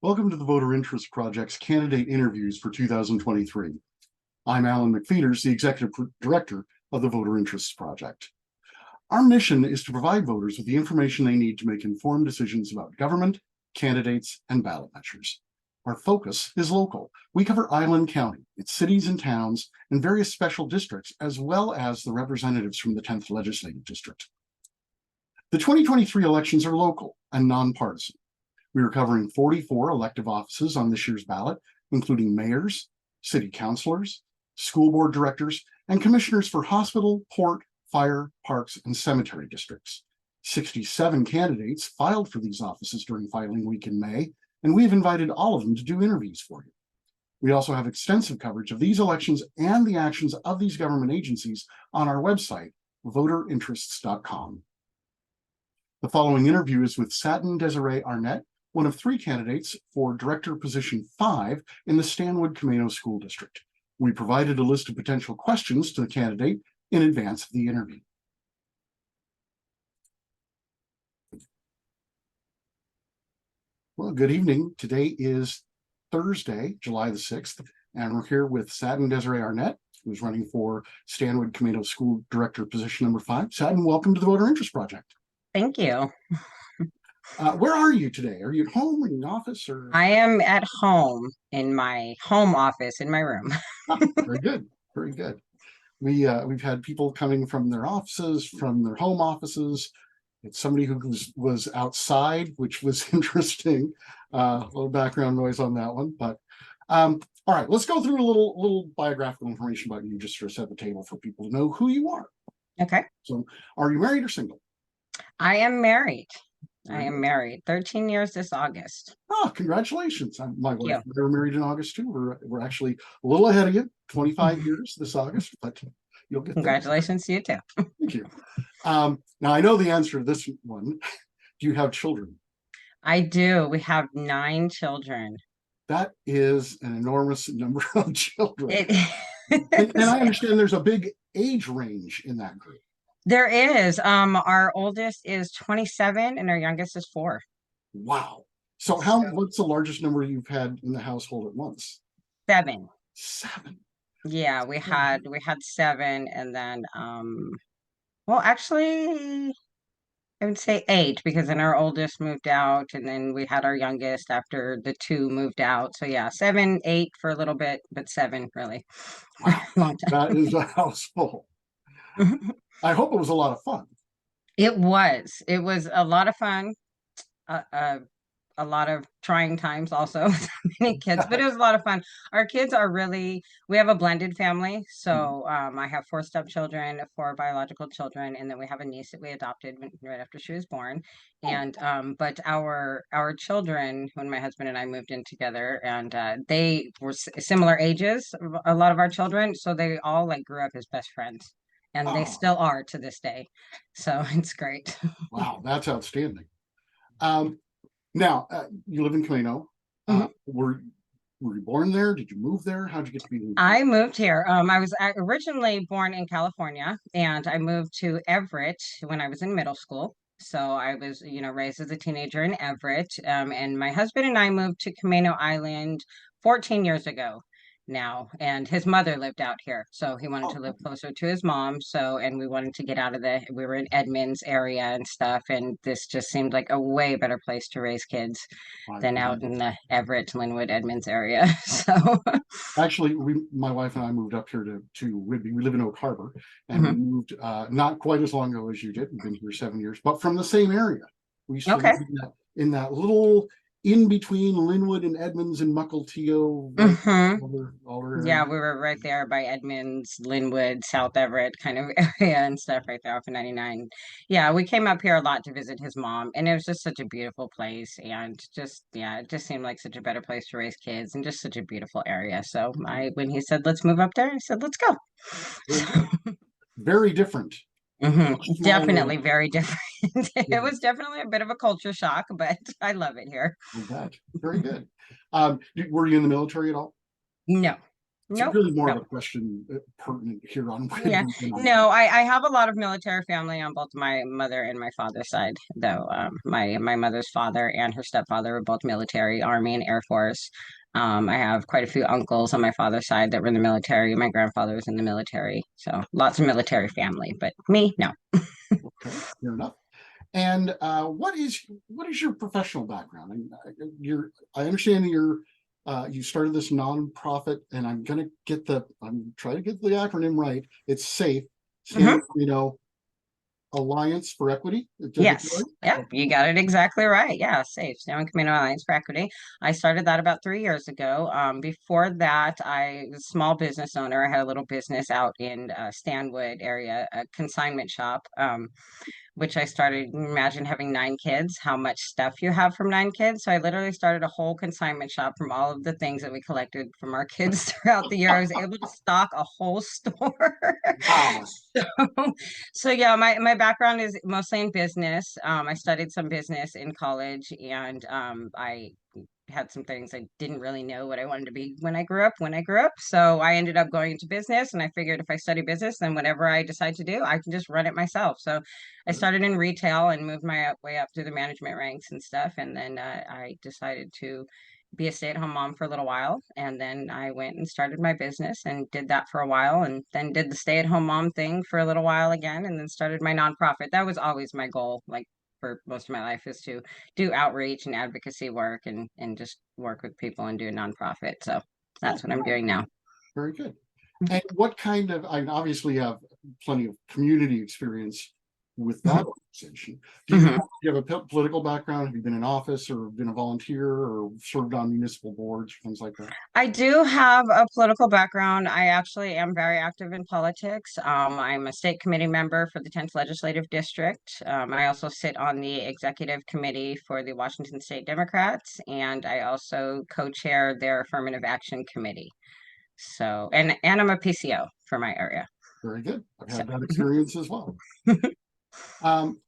Welcome to the Voter Interest Project's candidate interviews for 2023. I'm Alan McPheeters, the Executive Director of the Voter Interests Project. Our mission is to provide voters with the information they need to make informed decisions about government, candidates, and ballot measures. Our focus is local. We cover Island County, its cities and towns, and various special districts, as well as the representatives from the 10th Legislative District. The 2023 elections are local and nonpartisan. We are covering 44 elective offices on this year's ballot, including mayors, city councilors, school board directors, and commissioners for hospital, port, fire, parks, and cemetery districts. 67 candidates filed for these offices during filing week in May, and we've invited all of them to do interviews for you. We also have extensive coverage of these elections and the actions of these government agencies on our website, voterinterests.com. The following interview is with Satin-Deseree Arnett, one of 3 candidates for Director Position 5 in the Stanwood-Camano School District. We provided a list of potential questions to the candidate in advance of the interview. Well, good evening. Today is Thursday, July the 6th, and we're here with Satin-Deseree Arnett, who's running for Stanwood-Camano School Director Position number 5. Satin, welcome to the Voter Interest Project. Thank you. Where are you today? Are you at home or in the office? Or I am at home in my home office in my room. Very good, very good. We've had people coming from their offices, from their home offices. It's somebody who was outside, which was interesting. A little background noise on that one, but all right. Let's go through a little biographical information about you, just to set the table for people to know who you are. Okay. So, are you married or single? I am married. I am married. 13 years this August. Oh, congratulations. My wife Yeah. and I were married in August too. We're actually a little ahead of you, 25 years this August, but you'll get there. Congratulations to you too. Thank you. Now I know the answer to this one. Do you have children? I do. We have 9 children. That is an enormous number of children. And I understand there's a big age range in that group. There is. Our oldest is 27 and our youngest is 4. Wow. So what's the largest number you've had in the household at once? 7. 7. Yeah, we had 7, and then well, actually I would say 8, because then our oldest moved out, and then we had our youngest after the 2 moved out. So yeah, 7, 8 for a little bit, but 7 really. Wow. Long time. That is a household. I hope it was a lot of fun. It was. It was a lot of fun. A lot of trying times also with many kids, but it was a lot of fun. Our kids are we have a blended family. So I have 4 stepchildren, 4 biological children, and then we have a niece that we adopted right after she was born. And but our children, when my husband and I moved in together, and they were similar ages, a lot of our children, so they all like grew up as best friends, and they still are to this day. So it's great. Wow, that's outstanding. Now, you live in Camano. Were you born there? Did you move there? How'd you get to be? I moved here. I was originally born in California, and I moved to Everett when I was in middle school. So I was, raised as a teenager in Everett. And my husband and I moved to Camano Island 14 years ago now, and his mother lived out here, so he wanted to live closer to his mom. So, and we wanted to get out of we were in Edmonds area and stuff, and this just seemed like a way better place to raise kids than out in the Everett, Linwood, Edmonds area. So actually, my wife and I moved up here to Whidbey. We live in Oak Harbor, and we moved not quite as long ago as you did. We've been here 7 years, but from the same area. We used to live in that little in between Linwood and Edmonds and Mukilteo. Yeah, we were right there by Edmonds, Linwood, South Everett kind of area and stuff right there off of 99. Yeah, we came up here a lot to visit his mom, and it was just such a beautiful place, and it just seemed like such a better place to raise kids and just such a beautiful area. So when he said, let's move up there, I said, let's go. Very different. Definitely very different. It was definitely a bit of a culture shock, but I love it here. Very good. Were you in the military at all? No. It's Nope. really more of No. a question pertinent here on Yeah. No, I have a lot of military family on both my mother and my father's side, though. My mother's father and her stepfather were both military, Army and Air Force. I have quite a few uncles on my father's side that were in the military. My grandfather was in the military, so lots of military family. But me, no. Okay, fair enough. And what is your professional background? I understand that you started this nonprofit, and I'm trying to get the acronym right. It's SAFE, Hmm. Stanwood-Camano Alliance for Equity. Did I get that Yes. right? Yep. You got it exactly right. Yeah. Safe. Stanwood-Camano Alliance for Equity. I started that about 3 years ago. Before that, I was a small business owner. I had a little business out in Stanwood area, a consignment shop. Which I started. Imagine having 9 kids, how much stuff you have from 9 kids. So I literally started a whole consignment shop from all of the things that we collected from our kids throughout the year. I was able to stock a whole store. Wow. So, so yeah, my background is mostly in business. I studied some business in college, and I had some things I didn't really know what I wanted to be when I grew up. So I ended up going into business, and I figured if I study business, then whatever I decide to do, I can just run it myself. So I started in retail and moved my way up through the management ranks and stuff. And then I decided to be a stay-at-home mom for a little while. And then I went and started my business and did that for a while, and then did the stay-at-home mom thing for a little while again, and then started my nonprofit. That was always my goal, like for most of my life, is to do outreach and advocacy work and just work with people and do a nonprofit. So Oh, that's what I'm doing now. very good. And what kind of, I obviously have plenty of community experience with that organization. Mhm. Do you have a political background? Have you been in office or been a volunteer or served on municipal boards, things like that? I do have a political background. I actually am very active in politics. I'm a state committee member for the 10th Legislative District. I also sit on the executive committee for the Washington State Democrats, and I also co-chair their affirmative action committee. So, and I'm a PCO for my area. Very good. I've So, had that experience as well. Um,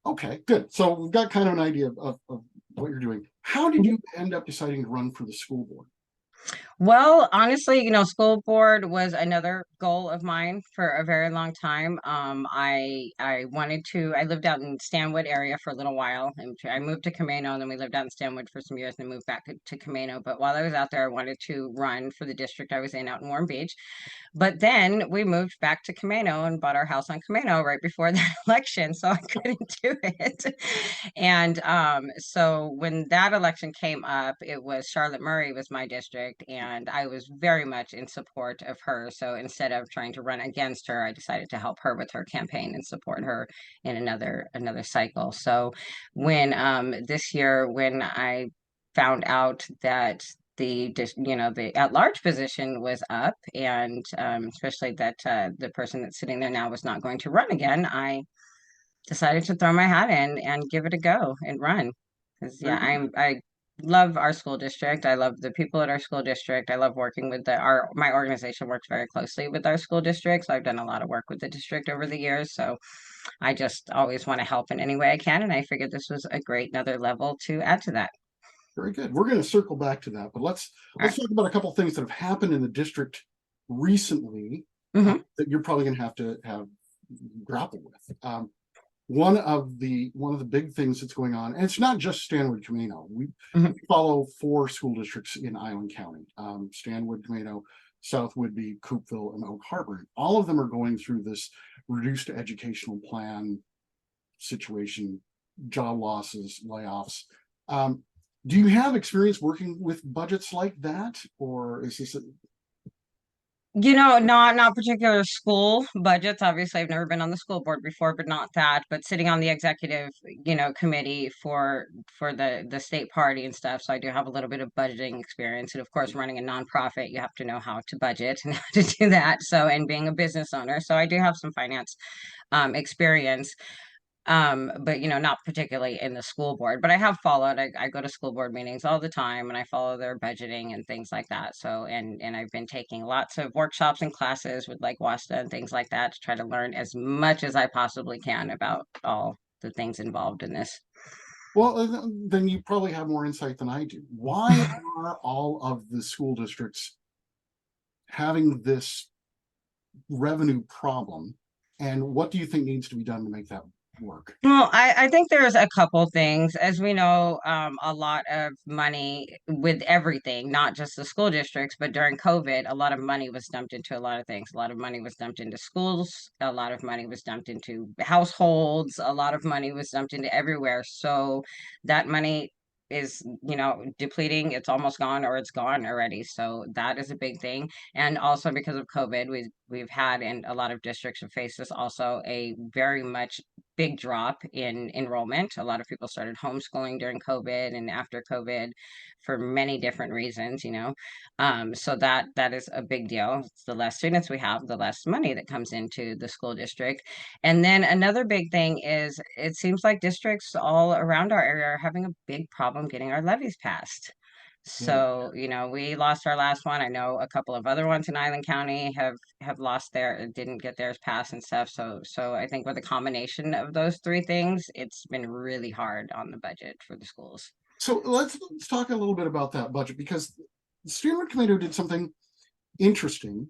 okay, good. So we've got kind of an idea of what you're doing. How did you end up deciding to run for the school board? well, honestly, school board was another goal of mine for a very long time. I wanted to. I lived out in Stanwood area for a little while, and I moved to Camano, and then we lived out in Stanwood for some years, and then moved back to Camano. But while I was out there, I wanted to run for the district I was in out in Warm Beach. But then we moved back to Camano and bought our house on Camano right before that election, so I couldn't do it. And so when that election came up, it was Charlotte Murray was my district, and I was very much in support of her. So instead of trying to run against her, I decided to help her with her campaign and support her in another cycle. So when this year, when I found out that the at-large position was up, and especially that the person that's sitting there now was not going to run again, I decided to throw my hat in and give it a go and run. Because yeah, Very good. I love our school district. I love the people at our school district. I love working with my organization works very closely with our school district. So I've done a lot of work with the district over the years. So I just always want to help in any way I can. And I figured this was a great another level to add to that. Very good. We're going to circle back to that, but let's All right. talk about a couple of things that have happened in the district recently Mm-hmm. that you're probably going to have grapple with. One of the big things that's going on, and it's not just Stanwood-Camano. We Mm-hmm. follow 4 school districts in Island County: Stanwood-Camano, South Whidbey, Coopville, and Oak Harbor. All of them are going through this reduced educational plan situation, job losses, layoffs. Um, do you have experience working with budgets like that, or is this Not particular school budgets. Obviously, I've never been on the school board before, but not that. But sitting on the executive, committee for the state party and stuff. So I do have a little bit of budgeting experience, and of course, running a nonprofit, you have to know how to budget and how to do that. So, and being a business owner, so I do have some finance experience. But not particularly in the school board, but I have followed. I go to school board meetings all the time, and I follow their budgeting and things like that. So, and I've been taking lots of workshops and classes with like WASTA and things like that to try to learn as much as I possibly can about all the things involved in this. well? Then you probably have more insight than I do. Why are all of the school districts having this revenue problem, and what do you think needs to be done to make that work? Well, I think there's a couple things. As we know, a lot of money with everything, not just the school districts, but during COVID, a lot of money was dumped into a lot of things. A lot of money was dumped into schools, a lot of money was dumped into households, a lot of money was dumped into everywhere. So that money is, depleting, it's almost gone or it's gone already. So that is a big thing. And also because of COVID, we've had, and a lot of districts have faced this also, a very much big drop in enrollment. A lot of people started homeschooling during COVID and after COVID for many different reasons, so that is a big deal. It's the less students we have, the less money that comes into the school district. And then another big thing is it seems like districts all around our area are having a big problem getting our levies passed. Yeah. So, we lost our last one. I know a couple of other ones in Island County have lost didn't get theirs passed and stuff. So I think with a combination of those three things, it's been really hard on the budget for the schools. So let's talk a little bit about that budget, because the Stanwood-Camano did something interesting.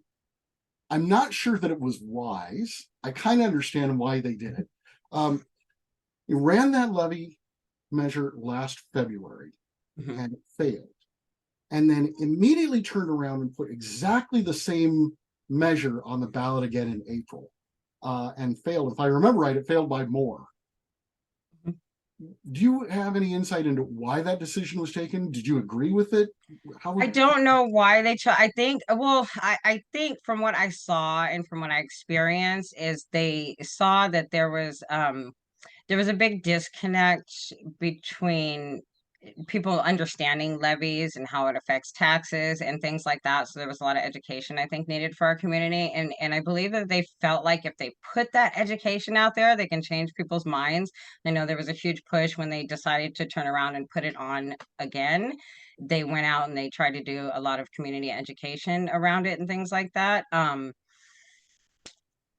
I'm not sure that it was wise. I kind of understand why they did it. You ran that levy measure last February and it failed, and then immediately turned around and put exactly the same measure on the ballot again in April, and failed. If I remember right, it failed by more. Do you have any insight into why that decision was taken? Did you agree with it? I don't know why they chose. I think, well, I think from what I saw and from what I experienced is they saw that there was a big disconnect between people understanding levies and how it affects taxes and things like that. So there was a lot of education, I think, needed for our community. And I believe that they felt like if they put that education out there, they can change people's minds. I know there was a huge push when they decided to turn around and put it on again. They went out and they tried to do a lot of community education around it and things like that.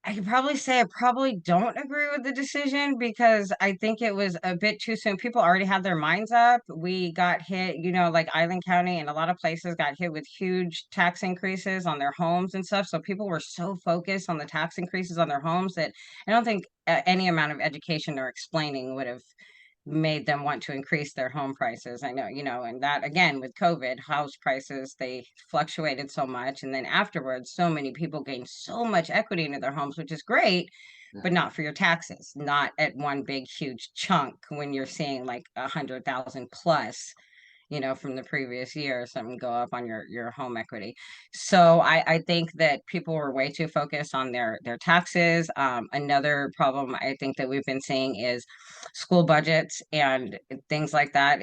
I could probably say I probably don't agree with the decision because I think it was a bit too soon. People already had their minds up. We got hit, like Island County and a lot of places got hit with huge tax increases on their homes and stuff. So people were so focused on the tax increases on their homes that I don't think any amount of education or explaining would have made them want to increase their home prices. I know, and that again with COVID, house prices, they fluctuated so much. And then afterwards, so many people gained so much equity into their homes, which is great, but not for your taxes, not at one big, huge chunk when you're seeing like 100,000 plus, from the previous year or something go up on your home equity. So I think that people were way too focused on their taxes. Another problem I think that we've been seeing is school budgets and things like that.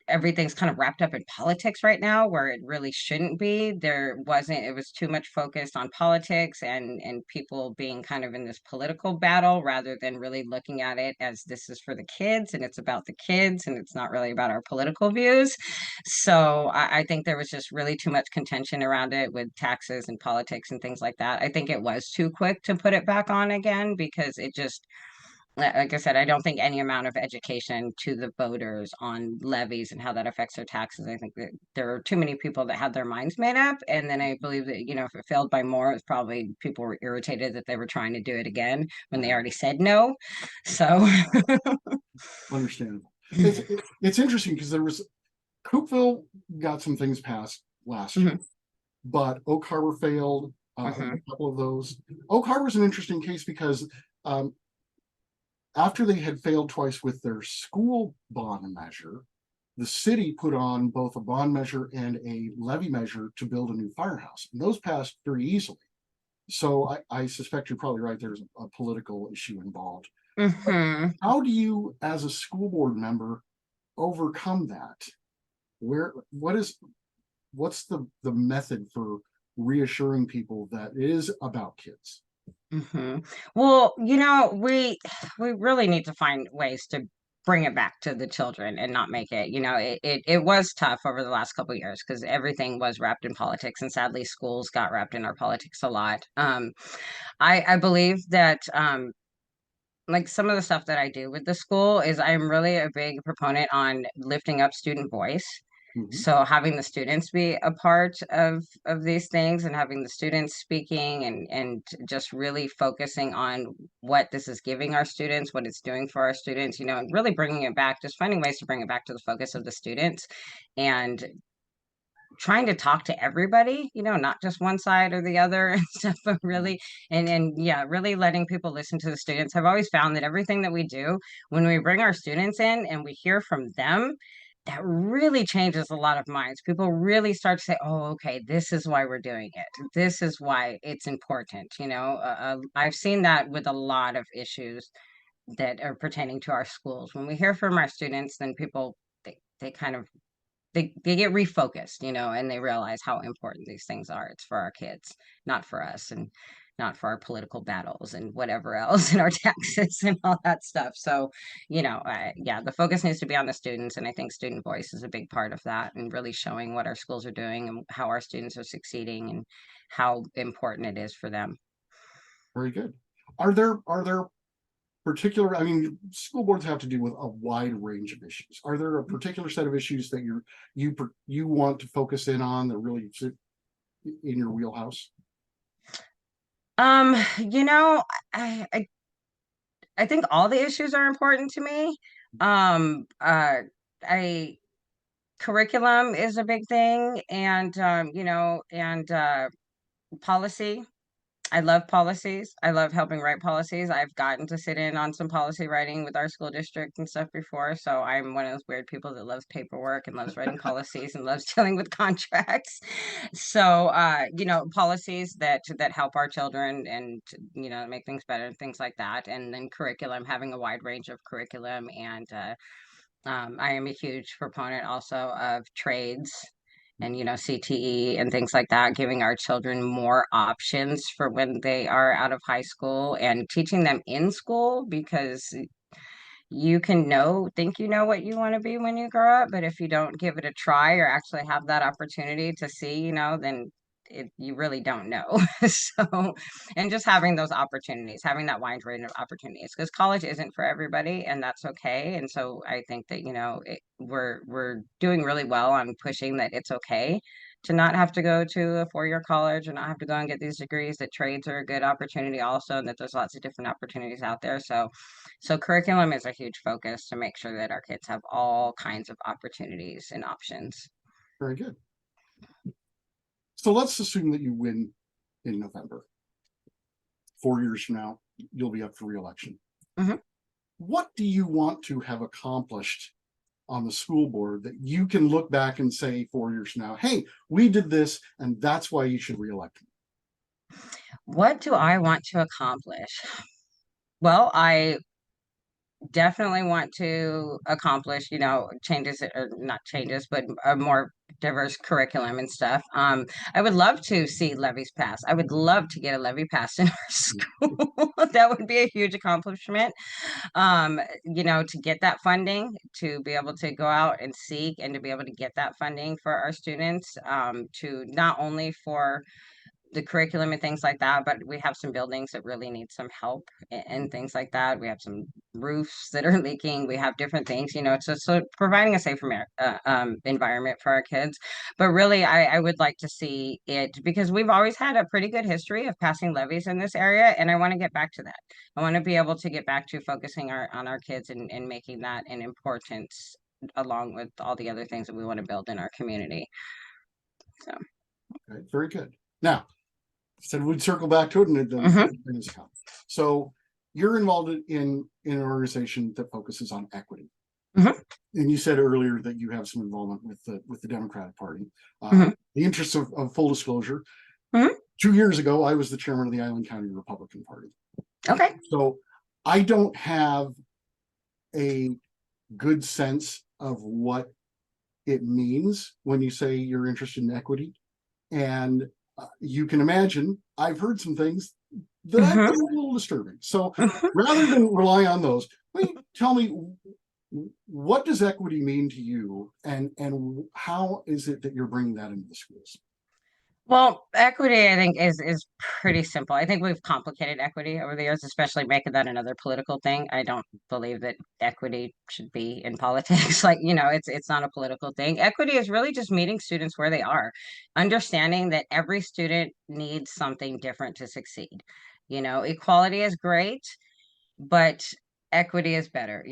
Everything's kind of wrapped up in politics right now where it really shouldn't be. It was too much focused on politics and people being kind of in this political battle rather than really looking at it as this is for the kids and it's about the kids and it's not really about our political views. So I think there was just really too much contention around it with taxes and politics and things like that. I think it was too quick to put it back on again because it just, like I said, I don't think any amount of education to the voters on levies and how that affects their taxes. I think that there are too many people that had their minds made up. And then I believe that, if it failed by more, it's probably people were irritated that they were trying to do it again when they already said no. So Understandable. It's interesting because Coopville got some things passed last year, but Oak Harbor failed a couple of those. Oak Harbor is an interesting case because after they had failed twice with their school bond measure, the city put on both a bond measure and a levy measure to build a new firehouse. And those passed very easily. So I suspect you're probably right. There's a political issue involved. How do you, as a school board member, overcome that? What's the method for reassuring people that it is about kids? Well, we really need to find ways to bring it back to the children and not make it, it was tough over the last couple of years because everything was wrapped in politics and sadly schools got wrapped in our politics a lot. I believe that like some of the stuff that I do with the school is I'm really a big proponent on lifting up student voice. Mhm. So having the students be a part of these things and having the students speaking and just really focusing on what this is giving our students, what it's doing for our students, and really bringing it back, just finding ways to bring it back to the focus of the students and trying to talk to everybody, not just one side or the other and stuff, but really, and yeah, really letting people listen to the students. I've always found that everything that we do, when we bring our students in and we hear from them, that really changes a lot of minds. People really start to say, oh, okay, this is why we're doing it. This is why it's important. I've seen that with a lot of issues that are pertaining to our schools. When we hear from our students, then people, they kind of they get refocused, and they realize how important these things are. It's for our kids, not for us, and not for our political battles and whatever else, and our taxes and all that stuff. So, yeah, the focus needs to be on the students, and I think student voice is a big part of that, and really showing what our schools are doing and how our students are succeeding and how important it is for them. Very good. Are there particular, I mean, school boards have to deal with a wide range of issues. Are there a particular set of issues that you want to focus in on that really sit in your wheelhouse? You know, I, I I think all the issues are important to me. Um, uh, I Curriculum is a big thing, and policy. I love policies. I love helping write policies. I've gotten to sit in on some policy writing with our school district and stuff before. So I'm one of those weird people that loves paperwork and loves writing policies and loves dealing with contracts. So policies that help our children and make things better, things like that. And then curriculum, having a wide range of curriculum. And I am a huge proponent also of trades and CTE and things like that, giving our children more options for when they are out of high school and teaching them in school, because you can think you know what you want to be when you grow up, but if you don't give it a try or actually have that opportunity to see, then you really don't know. So, and just having those opportunities, having that wide range of opportunities, because college isn't for everybody, and that's okay. And so I think that we're doing really well on pushing that it's okay to not have to go to a 4-year college or not have to go and get these degrees, that trades are a good opportunity also, and that there's lots of different opportunities out there. So curriculum is a huge focus to make sure that our kids have all kinds of opportunities and options. Very good. So let's assume that you win in November. 4 years from now, you'll be up for re-election. Mhm. What do you want to have accomplished on the school board that you can look back and say 4 years from now, hey, we did this, and that's why you should re-elect me? What do I want to accomplish? Well, I definitely want to accomplish, changes, or not changes, but a more diverse curriculum and stuff. I would love to see levies passed. I would love to get a levy passed in our school. That would be a huge accomplishment. To get that funding, to be able to go out and seek and to be able to get that funding for our students, to not only for the curriculum and things like that, but we have some buildings that really need some help and things like that. We have some roofs that are leaking. We have different things, so providing a safe environment for our kids. But really, I would like to see it, because we've always had a pretty good history of passing levies in this area, and I want to get back to that. I want to be able to get back to focusing on our kids and making that an importance along with all the other things that we want to build in our community. So. Okay, very good. Now, said we'd circle back to it, and then things come. So you're involved in an organization that focuses on equity. Mhm. And you said earlier that you have some involvement with the Democratic Party. Mhm. The interest of full disclosure, Mhm. 2 years ago, I was the chairman of the Island County Republican Party. Okay. So I don't have a good sense of what it means when you say you're interested in equity. And you can imagine, I've heard some things that I Mhm. find a little disturbing. So Mhm. rather than rely on those, tell me, what does equity mean to you, and how is it that you're bringing that into the schools? Well, equity, I think, is pretty simple. I think we've complicated equity over the years, especially making that another political thing. I don't believe that equity should be in politics. Like, it's not a political thing. Equity is really just meeting students where they are, understanding that every student needs something different to succeed. Equality is great, but equity is better.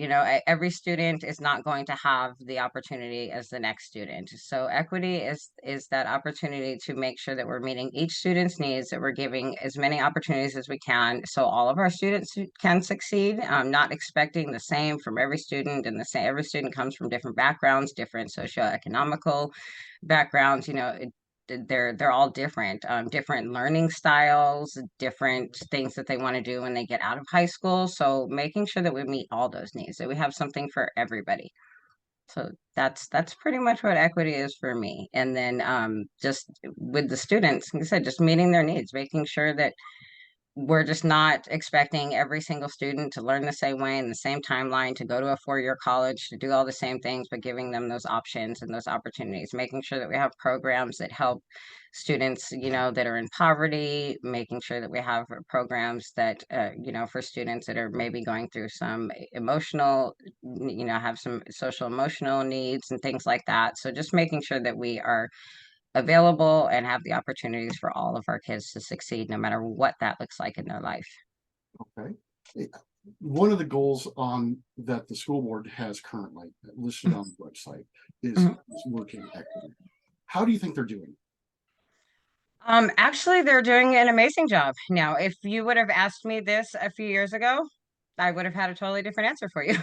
Every student is not going to have the opportunity as the next student. So equity is that opportunity to make sure that we're meeting each student's needs, that we're giving as many opportunities as we can, so all of our students can succeed. Not expecting the same from every student, and the same every student comes from different backgrounds, different socioeconomical backgrounds. They're all different, different learning styles, different things that they want to do when they get out of high school. So making sure that we meet all those needs, that we have something for everybody. So that's pretty much what equity is for me. And then just with the students, like I said, just meeting their needs, making sure that we're just not expecting every single student to learn the same way in the same timeline, to go to a 4-year college, to do all the same things, but giving them those options and those opportunities, making sure that we have programs that help students, that are in poverty, making sure that we have programs that, for students that are maybe going through some emotional, have some social emotional needs and things like that. So just making sure that we are available and have the opportunities for all of our kids to succeed, no matter what that looks like in their life. Okay. One of the goals on that the school board has currently listed on the website Mhm. is working equity. How do you think they're doing? Actually, they're doing an amazing job. Now, if you would have asked me this a few years ago, I would have had a totally different answer for you.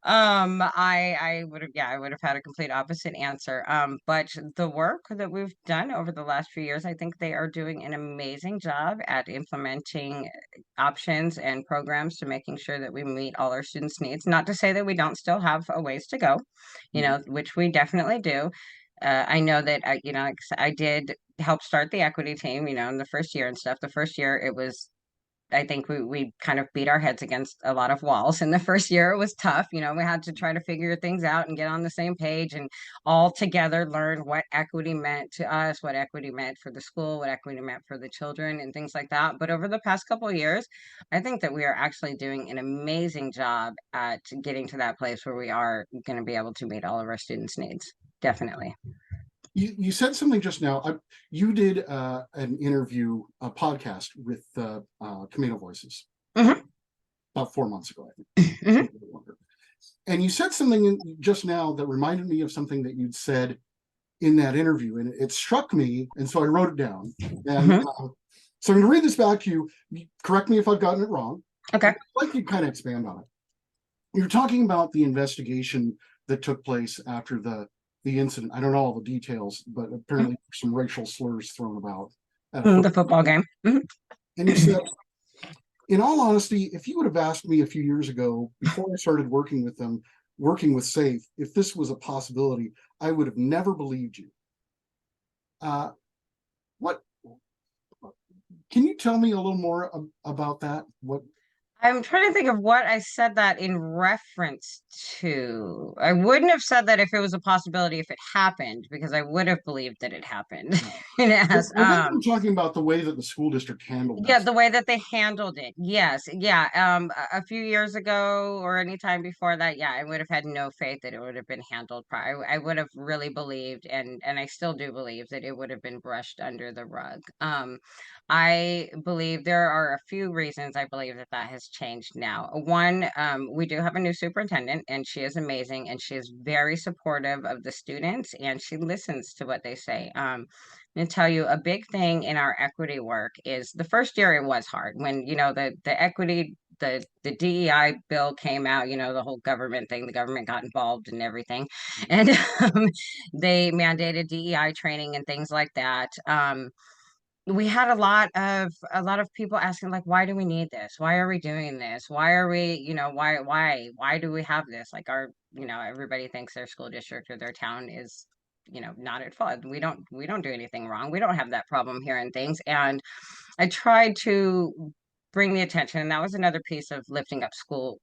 I would have, yeah, I would have had a complete opposite answer. But the work that we've done over the last few years, I think they are doing an amazing job at implementing options and programs to making sure that we meet all our students' needs. Not to say that we don't still have a ways to go, Mhm. which we definitely do. I know that like I did help start the equity team, in the first year and stuff. The first year it was, I think we kind of beat our heads against a lot of walls. In the first year, it was tough. We had to try to figure things out and get on the same page and all together learn what equity meant to us, what equity meant for the school, what equity meant for the children, and things like that. But over the past couple of years, I think that we are actually doing an amazing job at getting to that place where we are going to be able to meet all of our students' needs. Definitely. You said something just now. You did an interview, a podcast with Camino Voices Hmm. about 4 months ago, I think, Hmm. maybe a little longer. And you said something just now that reminded me of something that you'd said in that interview, and it struck me, and so I wrote it down. And Hmm. so I'm going to read this back to you. Correct me if I've gotten it wrong. Okay. I'd like you to kind of expand on it. You're talking about the investigation that took place after the incident. I don't know all the details, but apparently some racial slurs thrown about at a Mhm. The football. football game. Hmm. And you said, in all honesty, if you would have asked me a few years ago, before I started working with them, working with SAFE, if this was a possibility, I would have never believed you. Uh, what can you tell me a little more about that? What? I'm trying to think of what I said that in reference to. I wouldn't have said that if it was a possibility if it happened, because I would have believed that it happened. Yes. I think I'm talking about the way that the school district handled Yeah, that. the way that they handled it. Yes. Yeah. A few years ago or any time before that, yeah, I would have had no faith that it would have been handled prior. I would have really believed, and I still do believe that it would have been brushed under the rug. I believe there are a few reasons I believe that that has changed now. One, we do have a new superintendent, and she is amazing, and she is very supportive of the students, and she listens to what they say. And tell you a big thing in our equity work is the first year it was hard when the equity the DEI bill came out, the whole government thing, the government got involved and everything, and they mandated DEI training and things like that. We had a lot of people asking, like, why do we need this? Why are we doing this? Why are we, why do we have this? Like, everybody thinks their school district or their town is, not at fault. We don't do anything wrong. We don't have that problem here and things. And I tried to bring the attention, and that was another piece of lifting up school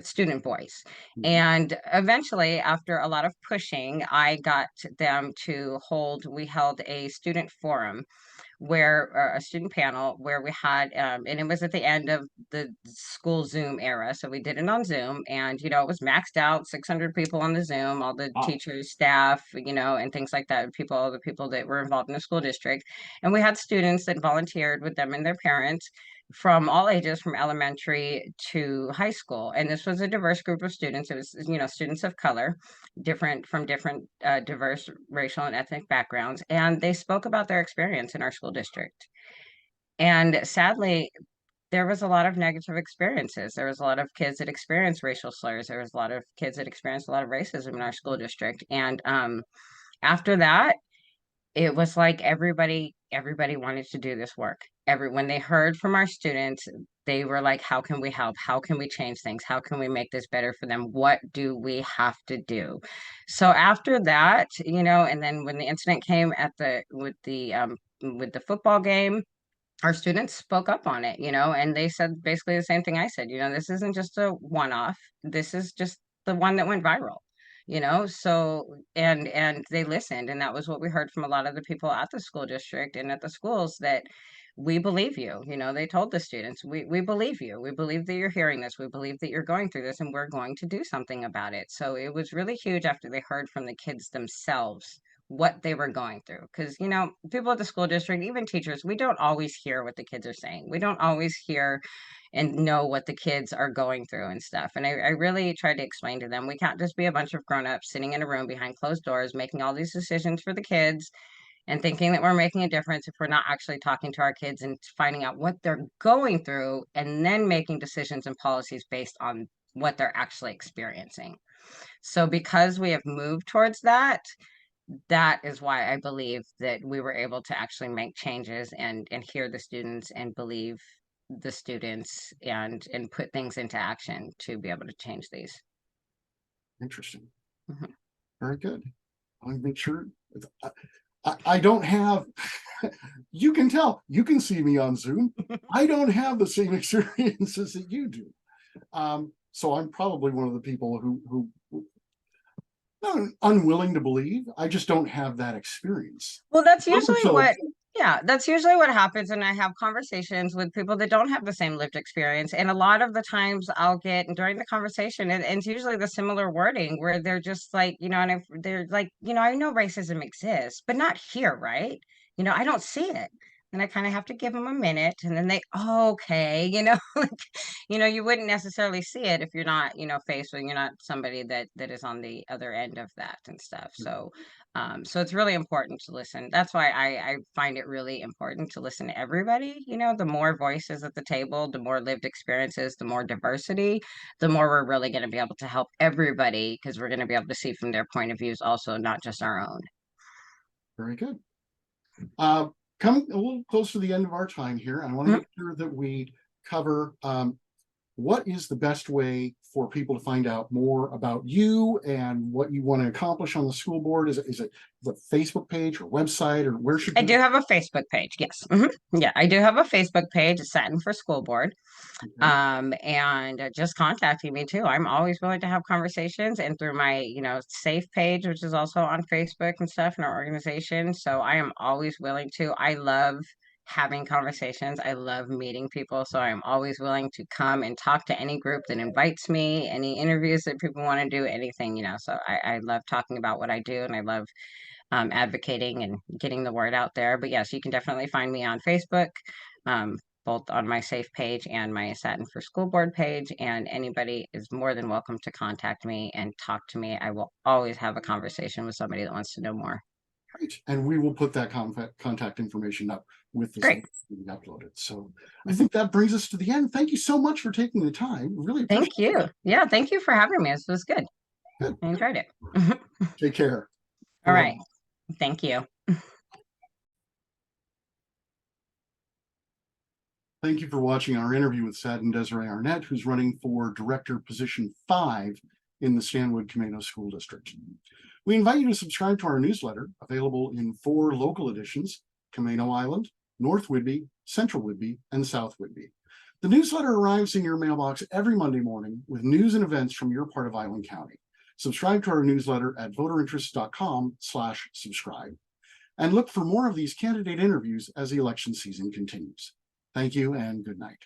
student voice. Mhm. And eventually, after a lot of pushing, I got them to we held a student forum where a student panel where we had and it was at the end of the school Zoom era, so we did it on Zoom, and it was maxed out, 600 people on the Zoom, all the Wow. teachers, staff, and things like that, all the people that were involved in the school district. And we had students that volunteered with them and their parents from all ages, from elementary to high school. And this was a diverse group of students. It was students of color, different diverse racial and ethnic backgrounds, and they spoke about their experience in our school district. And sadly, there was a lot of negative experiences. There was a lot of kids that experienced racial slurs. There was a lot of kids that experienced a lot of racism in our school district. And after that, it was like everybody wanted to do this work. When they heard from our students, they were like, how can we help? How can we change things? How can we make this better for them? What do we have to do? So after that, and then when the incident came with the football game, our students spoke up on it, and they said basically the same thing I said. This isn't just a one-off. This is just the one that went viral, so and they listened, and that was what we heard from a lot of the people at the school district and at the schools, that we believe you. They told the students, we believe you. We believe that you're hearing this. We believe that you're going through this, and we're going to do something about it. So it was really huge after they heard from the kids themselves what they were going through. Because, people at the school district, even teachers, we don't always hear what the kids are saying. We don't always hear and know what the kids are going through and stuff. And I really tried to explain to them, we can't just be a bunch of grown-ups sitting in a room behind closed doors making all these decisions for the kids and thinking that we're making a difference if we're not actually talking to our kids and finding out what they're going through, and then making decisions and policies based on what they're actually experiencing. So because we have moved towards that, that is why I believe that we were able to actually make changes and hear the students and believe the students and put things into action to be able to change these. Interesting. Mhm. Very good. I want to make sure. I don't have, you can tell, you can see me on Zoom. I don't have the same experiences that you do. So I'm probably one of the people who not unwilling to believe. I just don't have that experience. Well, So that's usually what happens. And I have conversations with people that don't have the same lived experience. And a lot of the times I'll get during the conversation, and it's usually the similar wording where they're just like, and if they're like, I know racism exists, but not here, right? I don't see it. And I kind of have to give them a minute, and then oh, okay, like, you wouldn't necessarily see it if you're not, faced with, you're not somebody that is on the other end of that and stuff. So it's really important to listen. That's why I find it really important to listen to everybody. The more voices at the table, the more lived experiences, the more diversity, the more we're really going to be able to help everybody, because we're going to be able to see from their point of views also, not just our own. very good. Coming a little close to the end of our time here, I want to make sure that we cover what is the best way for people to find out more about you and what you want to accomplish on the school board? Is it the Facebook page or website, or where should I do have a Facebook page. Yes. Yeah, I do have a Facebook page, Satin for School Board. Okay. And just contacting me too. I'm always willing to have conversations, and through my, safe page, which is also on Facebook and stuff in our organization. So I am always willing to. I love having conversations. I love meeting people. So I'm always willing to come and talk to any group that invites me, any interviews that people want to do, anything, So I love talking about what I do, and I love advocating and getting the word out there. But yes, you can definitely find me on Facebook, both on my safe page and my Satin for School Board page. And anybody is more than welcome to contact me and talk to me. I will always have a conversation with somebody that wants to know more. Great. And we will put that contact information up with this Great. being uploaded. So I think that brings us to the end. Thank you so much for taking the time. Really appreciate Thank you. Yeah, thank you for having me. This was good. Good. I enjoyed it. Take care. All right. Thank you. Thank you for watching our interview with Satin-Deseree Arnett, who's running for Director Position 5 in the Stanwood-Camano School District. We invite you to subscribe to our newsletter, available in 4 local editions: Camano Island, North Whidbey, Central Whidbey, and South Whidbey. The newsletter arrives in your mailbox every Monday morning with news and events from your part of Island County. Subscribe to our newsletter at voterinterest.com/subscribe. And look for more of these candidate interviews as the election season continues. Thank you and good night.